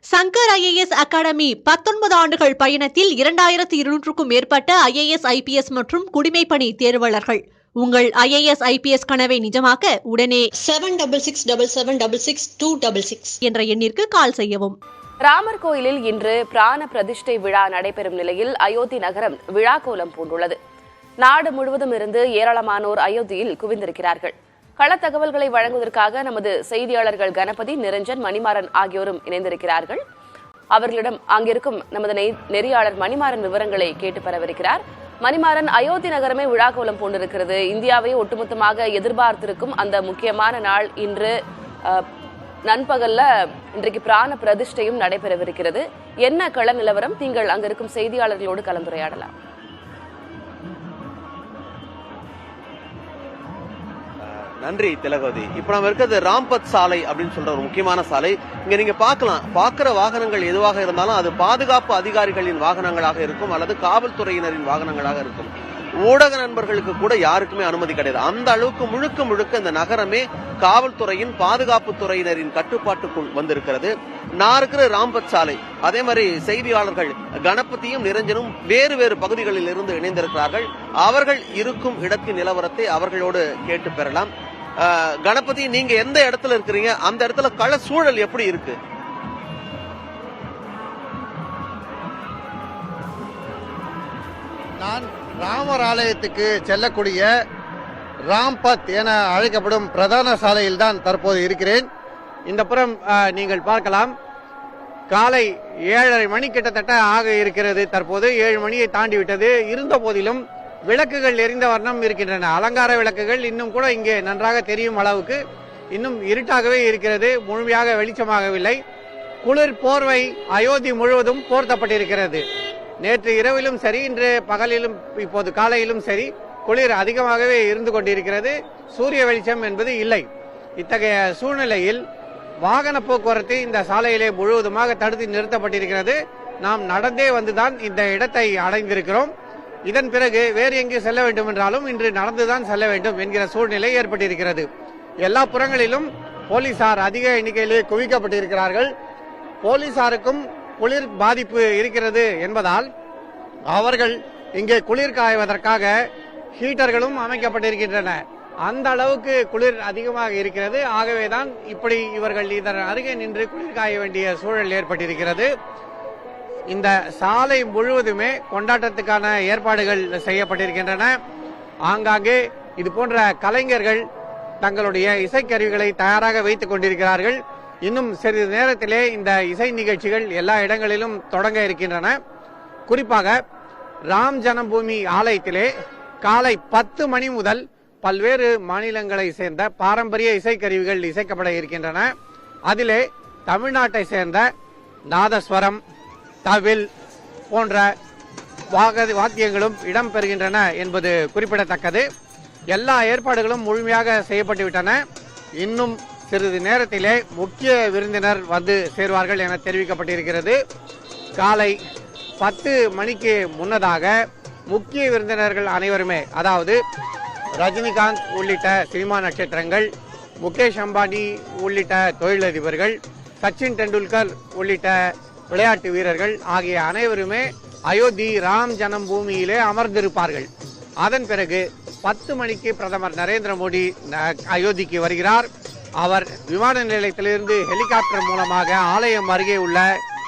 Shankar IAS academy 19 ஆண்டுகள் பயணத்தில் 2200க்கும் மேற்பட்ட IAS IPS மற்றும் குடிமைப்பணி தேர்வாளர்கள். உங்கள் IAS IPS கனவை நிஜமாக்க உடனே 7677666266 என்ற எண்ணிற்கு கால் செய்யவும். ராமர் கோயிலில் இன்று பிராண பிரதிஷ்டை விழா நடைபெறும் நிலையில் அயோத்தி நகரம் விழாக்கோலம் பூண்டுள்ளது. நாடு முழுவதும் இருந்து ஏராளமானோர் அயோத்தியில் குவிந்திருக்கிறார்கள். கள தகவல்களை வழங்குவதற்காக நமது செய்தியாளர்கள் கணபதி, நிரஞ்சன், மணிமாறன் ஆகியோரும் இணைந்திருக்கிறார்கள். அவர்களிடம் அங்கிருக்கும் நமது நெறியாளர் மணிமாறன் விவரங்களை கேட்டு பெறவிருக்கிறார். மணிமாறன், அயோத்தி நகரமே விழாக்கோலம் பூண்டிருக்கிறது. இந்தியாவை ஒட்டுமொத்தமாக எதிர்பார்த்திருக்கும் அந்த முக்கியமான நாள் இன்று நண்பகல்ல இன்றைக்கு பிராண பிரதிஷ்டையும் நடைபெறவிருக்கிறது. என்ன கள நிலவரம்? நீங்கள் அங்கிருக்கும் செய்தியாளர்களோடு கலந்துரையாடலாம். நன்றி திலகவதி. இப்ப நம்ம இருக்கிறது ராம்பத் சாலை அப்படின்னு சொல்ற ஒரு முக்கியமான சாலை. இங்க நீங்க பாக்குற வாகனங்கள் எதுவாக இருந்தாலும் அது பாதுகாப்பு அதிகாரிகளின் வாகனங்களாக இருக்கும் அல்லது காவல்துறையினரின் வாகனங்களாக இருக்கும். ஊடக நண்பர்களுக்கு கூட யாருக்குமே அனுமதி கிடையாது. அந்த அளவுக்கு முழுக்க இந்த நகரமே காவல்துறையின் பாதுகாப்பு துறையினரின் கட்டுப்பாட்டுக்குள் வந்திருக்கிறது. நான் இருக்கிற ராம்பத் சாலை, அதே மாதிரி செய்தியாளர்கள் கணபதியும் நிரஞ்சனும் வேறு பகுதிகளில் இருந்து இணைந்திருக்கிறார்கள். அவர்கள் இருக்கும் இடத்தின் நிலவரத்தை அவர்களோடு கேட்டு பெறலாம். கணபதி, நீங்க எந்த இடத்துல இருக்கிறீங்க? அந்த இடத்துல கள சூழல் எப்படி இருக்கு? நான் ராமர் ஆலயத்துக்கு செல்லக்கூடிய ராம்பத் என அழைக்கப்படும் பிரதான சாலையில் தான் தற்போது இருக்கிறேன். இந்த புறம் நீங்கள் பார்க்கலாம், காலை 7:30 மணி கிட்டத்தட்ட ஆக இருக்கிறது. தற்போது 7 மணியை தாண்டி விட்டது. இருந்த போதிலும் விளக்குகள் எரிந்த வண்ணம் இருக்கின்றன. அலங்கார விளக்குகள் இன்னும் கூட இங்கே நன்றாக தெரியும் அளவுக்கு இன்னும் இருட்டாகவே இருக்கிறது. முழுமையாக வெளிச்சமாகவில்லை. குளிர் போர்வை அயோத்தி முழுவதும் போர்த்தப்பட்டிருக்கிறது. நேற்று இரவிலும் சரி, இன்று பகலிலும் இப்போது காலையிலும் சரி, குளிர் அதிகமாகவே இருந்து கொண்டிருக்கிறது. சூரிய வெளிச்சம் என்பது இல்லை. இத்தகைய சூழ்நிலையில் வாகன போக்குவரத்து இந்த சாலையிலே முழுவதுமாக தடுத்து நிறுத்தப்பட்டிருக்கிறது. நாம் நடந்தே வந்துதான் இந்த இடத்தை அடைந்திருக்கிறோம். இதன் பிறகு வேறு எங்கே செல்ல வேண்டும் என்றாலும் இன்று நடந்துதான் செல்ல வேண்டும் என்கிற சூழ்நிலை ஏற்பட்டிருக்கிறது. எல்லா புறங்களிலும் போலீசார் அதிக எண்ணிக்கையிலே குவிக்கப்பட்டிருக்கிறார்கள். போலீசாருக்கும் குளிர் பாதிப்பு இருக்கிறது என்பதால் அவர்கள் இங்கே குளிர் காய்வதற்காக ஹீட்டர்களும் அமைக்கப்பட்டிருக்கின்றன. அந்த அளவுக்கு குளிர் அதிகமாக இருக்கிறது. ஆகவேதான் இப்படி இவர்கள் இதன் அருகே நின்று குளிர் காய வேண்டிய சூழல் ஏற்பட்டிருக்கிறது. இந்த சாலை முழுவதுமே கொண்டாட்டத்துக்கான ஏற்பாடுகள் செய்யப்பட்டிருக்கின்றன. ஆங்காங்கே இது போன்ற கலைஞர்கள் தங்களுடைய இசைக்கருவிகளை தயாராக வைத்துக் கொண்டிருக்கிறார்கள். இன்னும் சிறிது நேரத்திலே இந்த இசை நிகழ்ச்சிகள் எல்லா இடங்களிலும் தொடங்க இருக்கின்றன. குறிப்பாக ராம் ஜனம்பூமி ஆலயத்திலே காலை 10 மணி முதல் பல்வேறு மாநிலங்களை சேர்ந்த பாரம்பரிய இசைக்கருவிகள் இசைக்கப்பட இருக்கின்றன. அதிலே தமிழ்நாட்டை சேர்ந்த நாதஸ்வரம், தவில் போன்ற வாத்தியங்களும் இடம்பெறுகின்றன என்பது குறிப்பிடத்தக்கது. எல்லா ஏற்பாடுகளும் முழுமையாக செய்யப்பட்டுவிட்டன. இன்னும் சிறிது நேரத்திலே முக்கிய விருந்தினர் வந்து சேர்வார்கள் என தெரிவிக்கப்பட்டிருக்கிறது. காலை 10 மணிக்கு முன்னதாக முக்கிய விருந்தினர்கள் அனைவருமே, அதாவது ரஜினிகாந்த் உள்ளிட்ட சினிமா நட்சத்திரங்கள், முகேஷ் அம்பானி உள்ளிட்ட தொழிலதிபர்கள், சச்சின் டெண்டுல்கர் உள்ளிட்ட விளையாட்டு வீரர்கள் ஆகிய அனைவருமே அயோத்தி ராம் ஜனம்பூமியிலே அமர்ந்திருப்பார்கள். அதன் பிறகு 10 மணிக்கு பிரதமர் நரேந்திர மோடி அயோத்திக்கு வருகிறார். அவர் விமான நிலையத்திலிருந்து ஹெலிகாப்டர் மூலமாக ஆலயம் அருகே உள்ள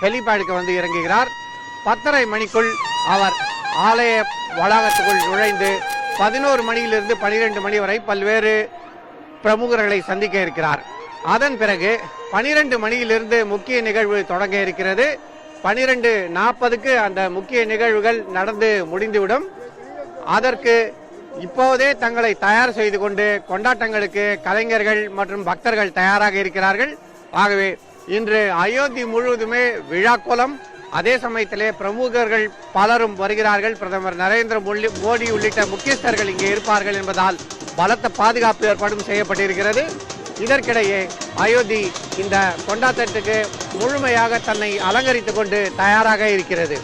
ஹெலிபேடுக்கு வந்து இறங்குகிறார். 10:30 மணிக்குள் அவர் ஆலய வளாகத்துக்குள் நுழைந்து 11 மணியிலிருந்து 12 மணி வரை பல்வேறு பிரமுகர்களை சந்திக்க இருக்கிறார். அதன் பிறகு 12 மணியிலிருந்து முக்கிய நிகழ்வு தொடங்க இருக்கிறது. 12:40க்கு அந்த முக்கிய நிகழ்வுகள் நடந்து முடிந்துவிடும். அதற்கு இப்போதே தங்களை தயார் செய்து கொண்டு கொண்டாட்டங்களுக்கு கலைஞர்கள் மற்றும் பக்தர்கள் தயாராக இருக்கிறார்கள். ஆகவே இன்று அயோத்தி முழுவதுமே விழாக்கோலம். அதே சமயத்திலே பிரமுகர்கள் பலரும் வருகிறார்கள். பிரதமர் நரேந்திர மோடி உள்ளிட்ட முக்கியஸ்தர்கள் இங்கே இருப்பார்கள் என்பதால் பலத்த பாதுகாப்பு ஏற்பாடும் செய்யப்பட்டிருக்கிறது. இதற்கிடையே அயோத்தி இந்த கொண்டாட்டத்துக்கு முழுமையாக தன்னை அலங்கரித்துக் கொண்டு தயாராக இருக்கிறது.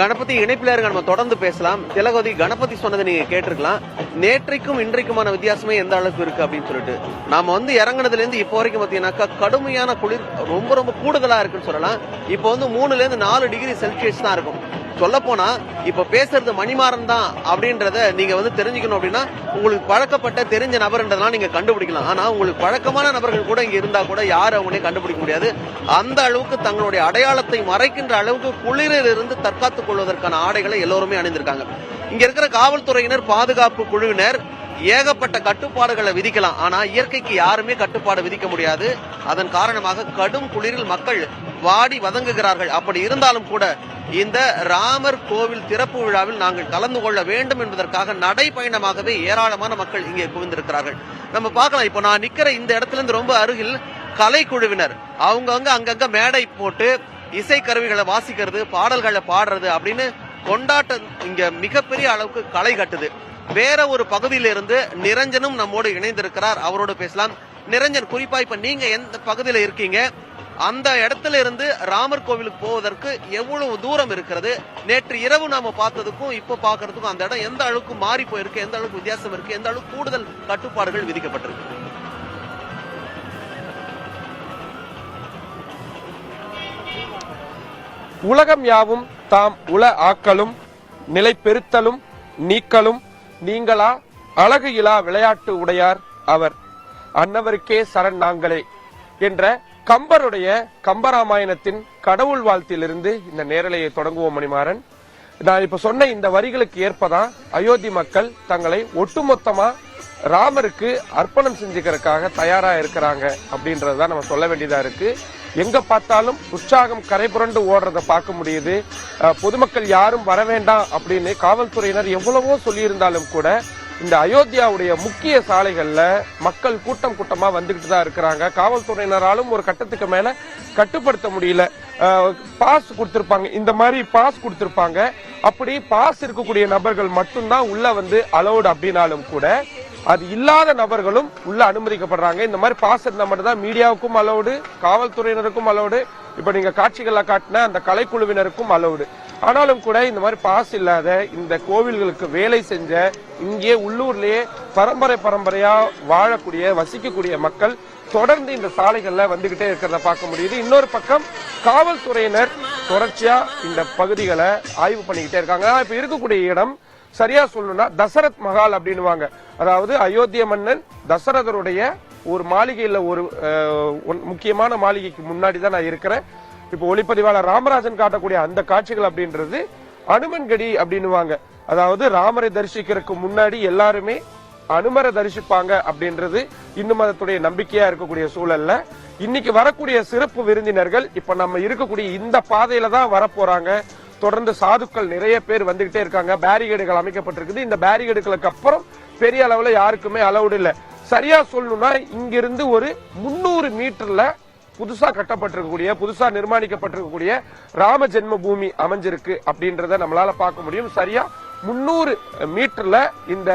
கணபதி இணைப்பில இருக்க, நம்ம தொடர்ந்து பேசலாம். திலகவதி, கணபதி சொன்னதை நீங்க கேட்டிருக்கலாம். நேற்றைக்கும் இன்றைக்குமான வித்தியாசமே எந்த அளவுக்கு இருக்கு அப்படின்னு சொல்லிட்டு நாம இறங்குனதுல இருந்து இப்போ வரைக்கும் பாத்தீங்கன்னாக்கா கடுமையான குளிர் ரொம்ப ரொம்ப கூடுதலா இருக்குன்னு சொல்லலாம். இப்போ 3 to 4 டிகிரி செல்சியஸ் தான் இருக்கும். சொல்ல போனா இப்ப பேசுறது மணிமாறன் தான் அப்படின்றத நீங்க தெரிஞ்சுக்கணும். அப்படின்னா உங்களுக்கு பழக்கப்பட்ட தெரிஞ்ச நபர்ன்றதெல்லாம் நீங்க கண்டுபிடிக்கலாம். ஆனா உங்களுக்கு பழக்கமான நபர்கள் கூட இங்க இருந்தா கூட யாரும் அவங்களே கண்டுபிடிக்க முடியாது. அந்த அளவுக்கு தங்களுடைய அடையாளத்தை மறைக்கின்ற அளவுக்கு குளிரில் இருந்து தற்காத்துக் கொள்வதற்கான ஆடைகளை எல்லோருமே அணிந்திருக்காங்க. இங்க இருக்கிற காவல்துறையினர், பாதுகாப்பு குழுவினர் ஏகப்பட்ட கட்டுப்பாடுகளை விதிக்கலாம். ஆனா இயற்கைக்கு யாருமே கட்டுப்பாடு விதிக்க முடியாது. அதன் காரணமாக கடும் குளிரில் மக்கள் வாடி வதங்குகிறார்கள். அப்படி இருந்தாலும் கூட இந்த ராமர் கோவில் திறப்பு விழாவில் நாங்கள் கலந்து கொள்ள வேண்டும் என்பதற்காக நடைபயணமாகவே ஏராளமான மக்கள் இங்கே குவிந்திருக்கிறார்கள். நம்ம பார்க்கலாம். இப்போ நான் நிக்கிற இந்த இடத்துல இருந்து ரொம்ப அருகில் கலைக்குழுவினர் அவங்கவங்க அங்கங்க மேடை போட்டு இசை கருவிகளை வாசிக்கிறது, பாடல்களை பாடுறது அப்படின்னு கொண்டாட்டம் இங்க மிகப்பெரிய அளவுக்கு களை கட்டுது. வேற ஒரு பகுதியிலிருந்து நிரஞ்சனும் நம்மோடு இணைந்திருக்கிறார். அவரோடு பேசலாம். நிரஞ்சன், குறிப்பா இப்ப நீங்க எந்த பகுதியில இருக்கீங்க? அந்த இடத்துல இருந்து ராமர் கோவிலுக்கு போவதற்கு எவ்வளவு தூரம் இருக்கிறது? நேற்று இரவு நாம பார்த்ததுக்கும் இப்ப பாக்குறதுக்கும் அந்த இடம் எந்த அளவுக்கு மாறி போயிருக்கு, எந்த அளவுக்கு வித்தியாசம் இருக்கு, எந்த அளவுக்கு கூடுதல் கட்டுப்பாடுகள் விதிக்கப்பட்டிருக்கு? உலகம் யாவும் தாம் உல ஆக்கலும் நிலை பெருத்தலும் நீக்கலும் நீங்களா அழகு இலா விளையாட்டு உடையார் அவர் அன்னவருக்கே சரண் நாங்களே என்ற கம்பருடைய கம்பராமாயணத்தின் கடவுள் வாழ்த்திலிருந்து இந்த நேரலையை தொடங்குவோம். மணிமாறன், நான் இப்ப சொன்ன இந்த வரிகளுக்கு ஏற்பதான் அயோத்தி மக்கள் தங்களை ஒட்டுமொத்தமா ராமருக்கு அர்ப்பணம் செஞ்சுக்கிறதுக்காக தயாரா இருக்கிறாங்க அப்படின்றதுதான் நம்ம சொல்ல வேண்டியதா இருக்கு. எங்க பார்த்தாலும் உற்சாகம் கரை புரண்டு ஓடுறத பார்க்க முடியுது. பொதுமக்கள் யாரும் வர வேண்டாம் அப்படின்னு காவல்துறையினர் எவ்வளவோ சொல்லியிருந்தாலும் கூட இந்த அயோத்தியாவுடைய முக்கிய சாலைகள்ல மக்கள் கூட்டம் கூட்டமா வந்துகிட்டு தான் இருக்கிறாங்க. காவல்துறையினராலும் ஒரு கட்டத்துக்கு மேல கட்டுப்படுத்த முடியல. பாஸ் கொடுத்திருப்பாங்க, இந்த மாதிரி பாஸ் கொடுத்திருப்பாங்க. அப்படி பாஸ் இருக்கக்கூடிய நபர்கள் மட்டும்தான் உள்ள அலௌடு அப்படின்னாலும் கூட அது இல்லாத நபர்களும் உள்ள அனுமதிக்கப்படுறாங்க. இந்த மாதிரி பாஸ் இருந்தா மட்டும்தான் மீடியாவுக்கும் அலௌடு, காவல்துறையினருக்கும் அலௌடு, இப்ப நீங்க காட்சிகள்ல காட்டின அந்த கலைக்குழுவினருக்கும் அலௌடு. ஆனாலும் கூட இந்த மாதிரி பாஸ் இல்லாத இந்த கோவில்களுக்கு வேலை செஞ்ச இங்கே உள்ளூர்லயே பரம்பரையா வாழக்கூடிய வசிக்கக்கூடிய மக்கள் தொடர்ந்து இந்த சாலைகள்ல வந்துகிட்டே இருக்கிறத பார்க்க முடியுது. இன்னொரு பக்கம் காவல்துறையினர் தொடர்ச்சியா இந்த பகுதிகளை ஆய்வு பண்ணிக்கிட்டே இருக்காங்க. இப்ப இருக்கக்கூடிய இடம் சரியா சொல்லணும்னா தசரத் மஹால் அப்படின்னுவாங்க. அதாவது அயோத்திய மன்னன் தசரதருடைய ஒரு மாளிகையில ஒரு முக்கியமான மாளிகைக்கு முன்னாடி தான் நான் இருக்கிறேன். இப்ப ஒளிப்பதிவாளர் ராமராஜன் காட்டக்கூடிய அந்த காட்சிகள் அப்படின்றது அனுமன்கடி அப்படின்னுவாங்க. அதாவது ராமரை தரிசிக்கிறதுக்கு முன்னாடி எல்லாருமே அனுமரை தரிசிப்பாங்க அப்படின்றது இந்து மதத்துடைய நம்பிக்கையா இருக்கக்கூடிய சூழல்ல இன்னைக்கு வரக்கூடிய சிறப்பு விருந்தினர்கள் இப்ப நம்ம இருக்கக்கூடிய இந்த பாதையில தான் வரப்போறாங்க. தொடர்ந்து சாதுக்கள் நிறைய பேர் வந்துகிட்டே இருக்காங்க. பேரிகேடுகள் அமைக்கப்பட்டிருக்குது. இந்த பேரிகேடுகளுக்கு அப்புறம் பெரிய அளவுல யாருக்குமே அலௌடு இல்ல. சரியா சொல்லணும்னா இங்கிருந்து ஒரு 300 மீட்டர்ல புதுசா கட்டப்பட்டிருக்கக்கூடிய, புதுசா நிர்மாணிக்கப்பட்டிருக்கக்கூடிய ராம ஜென்ம பூமி அமைஞ்சிருக்கு அப்படின்றத நம்மளால பார்க்க முடியும். சரியா 300 மீட்டர்ல இந்த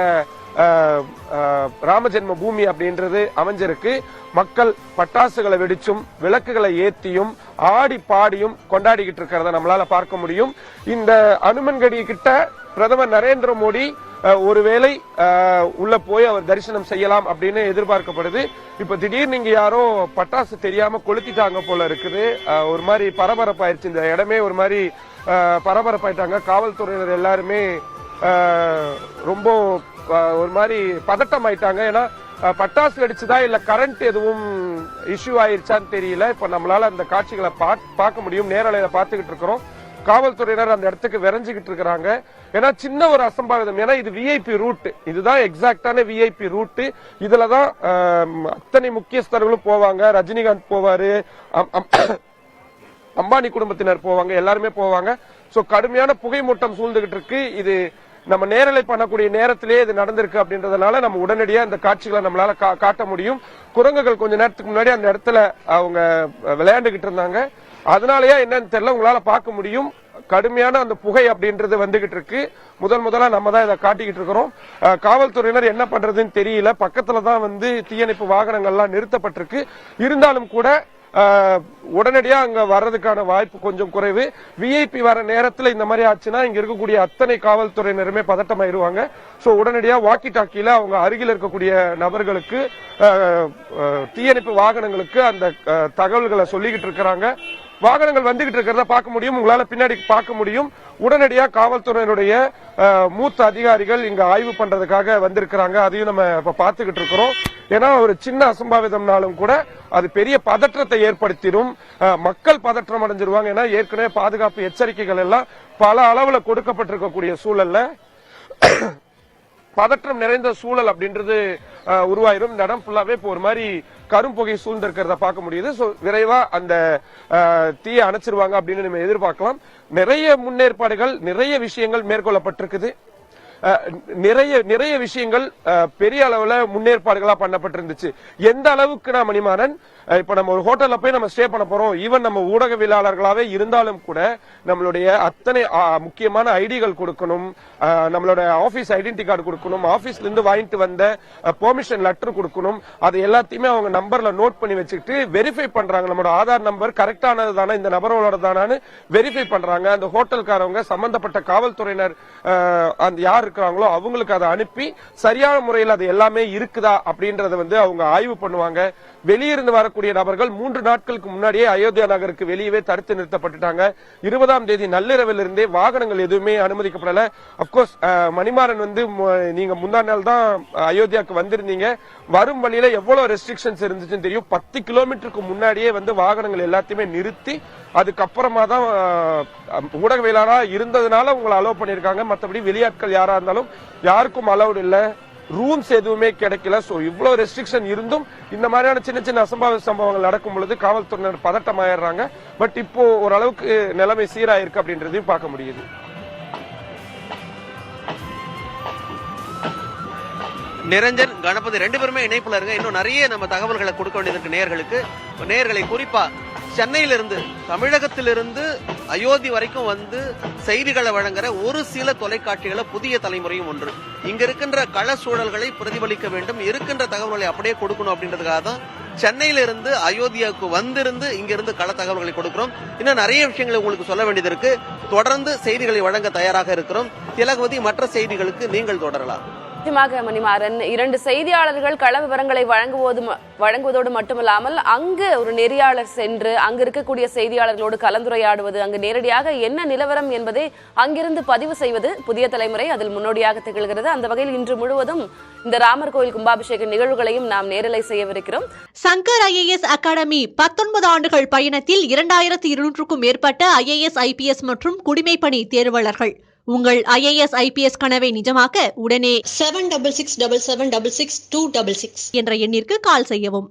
ராம ஜென்ம பூமி அப்படின்றது அமைஞ்சிருக்கு. மக்கள் பட்டாசுகளை வெடிச்சும் விளக்குகளை ஏத்தியும் ஆடி பாடியும் கொண்டாடிக்கிட்டு இருக்கிறத நம்மளால பார்க்க முடியும். இந்த அனுமன்கடி கிட்ட பிரதமர் நரேந்திர மோடி ஒருவேளை உள்ள போய் அவர் தரிசனம் செய்யலாம் அப்படின்னு எதிர்பார்க்கப்படுது. இப்ப திடீர்னு நீங்க யாரோ பட்டாசு தெரியாம கொளுத்திட்டாங்க போல இருக்குது. ஒரு மாதிரி பரபரப்பாயிருச்சு. இந்த இடமே ஒரு மாதிரி பரபரப்பாயிட்டாங்க. காவல்துறையினர் எல்லாருமே ரொம்ப ஒரு மாதிரி பதட்டம் ஆயிட்டாங்க. ஏன்னா பட்டாசு வெடிச்சுதா இல்ல கரண்ட் எதுவும் இஷ்யூ ஆயிருச்சான்னு தெரியல. இப்ப நம்மளால அந்த காட்சிகளை பார்க்க முடியும். நேரலையில பார்த்துக்கிட்டு இருக்கிறோம். காவல்துறையினர் அந்த இடத்துக்கு விரைஞ்சுக்கிட்டு இருக்கிறாங்க. ஏன்னா சின்ன ஒரு அசம்பாவிதம். ஏன்னா இது விஐபி ரூட், இதுதான் எக்ஸாக்டான விஐபி ரூட். இதுலதான் அத்தனை முக்கியஸ்தர்களும் போவாங்க. ரஜினிகாந்த் போவாரு, அம்பானி குடும்பத்தினர் போவாங்க, எல்லாருமே போவாங்க. சோ கடுமையான புகை மூட்டம் சூழ்ந்துகிட்டு இருக்கு. இது நம்ம நேரலை பண்ணக்கூடிய நேரத்திலேயே இது நடந்திருக்கு அப்படின்றதுனால நம்ம உடனடியா இந்த காட்சிகளை நம்மளால காட்ட முடியும். குரங்குகள் கொஞ்ச நேரத்துக்கு முன்னாடி அந்த இடத்துல அவங்க விளையாண்டுகிட்டு இருந்தாங்க. அதனாலயா என்னன்னு தெரியல, உங்களால பார்க்க முடியும். கடுமையான அந்த புகை அப்படின்றது வந்துகிட்டு இருக்கு. முதலா நம்ம தான் இதை காட்டிக்கிட்டு இருக்கிறோம். காவல்துறையினர் என்ன பண்றதுன்னு தெரியல. பக்கத்துலதான் தீயணைப்பு வாகனங்கள்லாம் நிறுத்தப்பட்டிருக்கு. இருந்தாலும் கூட உடனடியா அங்க வர்றதுக்கான வாய்ப்பு கொஞ்சம் குறைவு. விஐபி வர நேரத்துல இந்த மாதிரி ஆச்சுன்னா இங்க இருக்கக்கூடிய அத்தனை காவல்துறையினருமே பதட்டமாயிருவாங்க. சோ உடனடியா வாக்கி டாக்கில அவங்க அருகில் இருக்கக்கூடிய நபர்களுக்கு, தீயணைப்பு வாகனங்களுக்கு அந்த தகவல்களை சொல்லிக்கிட்டு இருக்கிறாங்க. வாகனங்கள் வந்துகிட்டு இருக்கிறத பார்க்க முடியும், உங்களால பின்னாடி பார்க்க முடியும். உடனடியா காவல்துறையினுடைய மூத்த அதிகாரிகள் இங்க ஆய்வு பண்றதுக்காக வந்திருக்கிறாங்க. அதையும் நம்ம இப்ப பாத்துக்கிட்டு இருக்கிறோம். ஏன்னா ஒரு சின்ன அசம்பாவிதம்னாலும் கூட அது பெரிய பதற்றத்தை ஏற்படுத்திடும். மக்கள் பதற்றம் அடைஞ்சிருவாங்க. ஏன்னா ஏற்கனவே பாதுகாப்பு எச்சரிக்கைகள் எல்லாம் பல அளவுல கொடுக்கப்பட்டிருக்கக்கூடிய சூழல்ல பதற்றம் நிறைந்த சூழல் அப்படின்றது உருவாயிரும். இந்த இடம் ஃபுல்லாவே இப்போ ஒரு மாதிரி கரும்புகை சூழ்ந்திருக்கிறத பார்க்க முடியுது. சோ விரைவா அந்த தீயை அணைச்சிருவாங்க அப்படின்னு நம்ம எதிர்பார்க்கலாம். நிறைய முன்னேற்பாடுகள், நிறைய விஷயங்கள் மேற்கொள்ளப்பட்டிருக்குது. நிறைய விஷயங்கள் பெரிய அளவுல முன்னேற்பாடுகளா பண்ணப்பட்டிருந்துச்சு. எந்த அளவுக்கு மணிமாறன், இப்ப நம்ம ஒரு ஹோட்டல்ல போய் நம்ம ஸ்டே பண்ண போறோம், ஈவன் நம்ம ஊடகவியலாளர்களாவே இருந்தாலும் கூட நம்மளுடைய அத்தனை முக்கியமான ஐடிகள் கொடுக்கணும், நம்மளோட ஆபீஸ் ஐடென்டி கார்டு கொடுக்கணும், ஆபீஸ்ல இருந்து வாங்கிட்டு வந்த பெர்மிஷன் லெட்டர் கொடுக்கணும். அது எல்லாத்தையுமே அவங்க நம்பர்ல நோட் பண்ணி வச்சுக்கிட்டு வெரிஃபை பண்றாங்க. நம்மளோட ஆதார் நம்பர் கரெக்டானது தானே, இந்த நபரோட தானு வெரிஃபை பண்றாங்க. அந்த ஹோட்டல்காரவங்க, சம்பந்தப்பட்ட காவல்துறையினர் அந்த யார் இருக்கிறாங்களோ அவங்களுக்கு அதை அனுப்பி சரியான முறையில் அது எல்லாமே இருக்குதா அப்படின்றத அவங்க ஆய்வு பண்ணுவாங்க. வெளியிருந்து வரக்கூடிய நபர்கள் 3 நாட்களுக்கு முன்னாடியே அயோத்தியா நகருக்கு வெளியே தடுத்து நிறுத்தப்பட்டுட்டாங்க. 20ஆம் தேதி நள்ளிரவில் இருந்தே வாகனங்கள் எதுவுமே அனுமதிக்கப்படல. அப்கோர்ஸ் மணிமாறன் நீங்க முந்தா நாள் தான் அயோத்தியாவுக்கு வந்திருந்தீங்க. வரும் வழியில எவ்வளவு ரெஸ்ட்ரிக்ஷன்ஸ் இருந்துச்சுன்னு தெரியும். 10 கிலோமீட்டருக்கு முன்னாடியே வாகனங்கள் எல்லாத்தையுமே நிறுத்தி அதுக்கப்புறமா தான் ஊடகவியலாளரா இருந்ததுனால உங்களை அலோவ் பண்ணிருக்காங்க. மற்றபடி வெளியாட்கள் யாரா இருந்தாலும் யாருக்கும் அலௌட் இல்ல. ரூம்ஸ் எதுவுமே கிடைக்கல. சோ இவ்வளவு ரெஸ்ட்ரிக்ஷன் இருந்தும் இந்த மாதிரியான சின்ன சின்ன அசம்பாவித சம்பவங்கள் நடக்கும் பொழுது காவல்துறையினர் பதட்டமாயிடுறாங்க. பட் இப்போ ஓரளவுக்கு நிலைமை சீராயிருக்கு அப்படின்றதையும் பார்க்க முடியுது. நிரஞ்சன், கணபதி 2 பேருமே இணைப்புல இருங்க. இன்னும் நிறைய நம்ம தகவல்களை கொடுக்க வேண்டியது நேயர்களை குறிப்பா சென்னையிலிருந்து, தமிழகத்திலிருந்து அயோத்தி வரைக்கும் செய்திகளை வழங்குற ஒரு சில தொலைக்காட்சிகளை புதிய தலைமுறையும் ஒன்று. இங்க இருக்கின்ற கள சூழல்களை பிரதிபலிக்க வேண்டும், இருக்கின்ற தகவல்களை அப்படியே கொடுக்கணும் அப்படின்றதுக்காக தான் சென்னையிலிருந்து அயோத்தியாவுக்கு இங்கிருந்து கள தகவல்களை கொடுக்கிறோம். இன்னும் நிறைய விஷயங்களை உங்களுக்கு சொல்ல வேண்டியது இருக்கு. தொடர்ந்து செய்திகளை வழங்க தயாராக இருக்கிறோம். திலகவதி, மற்ற செய்திகளுக்கு நீங்கள் தொடரலாம். நிச்சயமாக மணிமாறன், 2 செய்தியாளர்கள் கள விவரங்களை வழங்குவதோடு மட்டுமல்லாமல் அங்கு ஒரு நெறியாளர் சென்று அங்கு இருக்கக்கூடிய செய்தியாளர்களோடு கலந்துரையாடுவது, அங்கு நேரடியாக என்ன நிலவரம் என்பதை அங்கிருந்து பதிவு செய்வது புதிய தலைமுறை அதில் முன்னோடியாக திகழ்கிறது. அந்த வகையில் இன்று முழுவதும் இந்த ராமர் கோயில் கும்பாபிஷேக நிகழ்வுகளையும் நாம் நேரலை செய்யவிருக்கிறோம். சங்கர் IAS அகாடமி 19 ஆண்டுகள் பயணத்தில் 2200க்கும் மேற்பட்ட IAS IPS மற்றும் குடிமைப்பணி தேர்வாளர்கள். உங்கள் IAS IPS கனவை நிஜமாக்க உடனே 7667766266 என்ற எண்ணிற்கு கால் செய்யவும்.